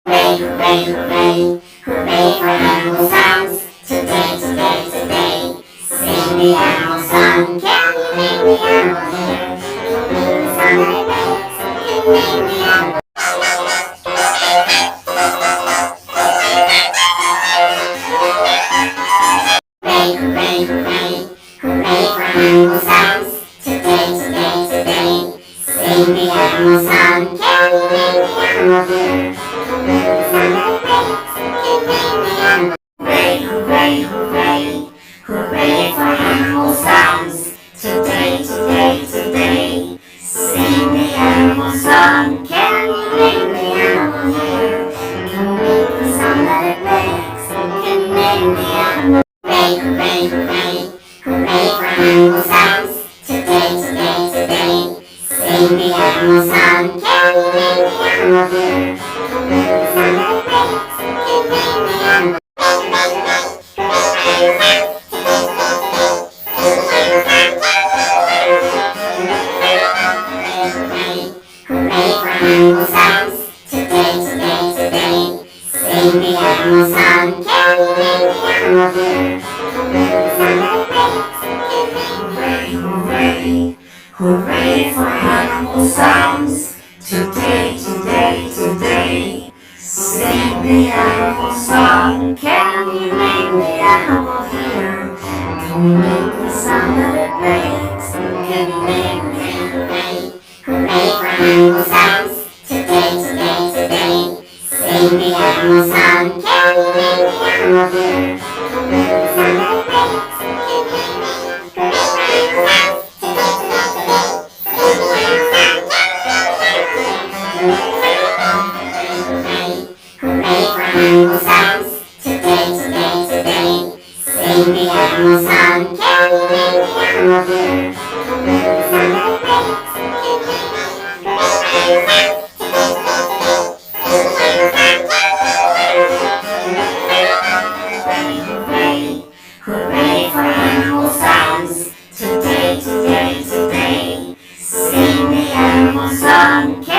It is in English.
Hooray, hooray, hooray, hooray for animal sounds. Today, today, today, sing the animal song. Can you name the animal here? Can you name the sound that it makes? Can you name the animal? Hooray, hooray, hooray, hooray for animal sounds. Today, today, today, sing the animal song. Can you name the animal here? Can you name the sound that it makes? Can you name the animal? Hooray, hooray, hooray, hooray for animal sounds. Today, today, today, sing the animal song. Can you name the animal here? Can you name the sound that it makes? Can you name the animal? Hooray, hooray, hooray, hooray for animal sounds. Today, today, today, sing the animal song. Can you name the animal here? Can you name the sound that it makes? Can you name the animal? Hooray for animal sounds. Today, today, today, sing the animal song. Can you name the animal here? Can you name the sound that it makes? Can you name? Hooray, hooray, hooray for animal sounds. Today, today, today, sing the animal song. Can you name the animal here? Can you name the sound that it makes? Can you name the hooray? Hooray for animal sounds. Today, today, today, sing the animal song. Can you name the animal here? Can you name the sound that it makes? Can you name the hooray for animal sounds. Today, today, today, sing the animal song. Can you name the animal here? Can you name the sound that it makes? Can you name hooray, hooray for animal sounds. Today, today, today, sing the animal song.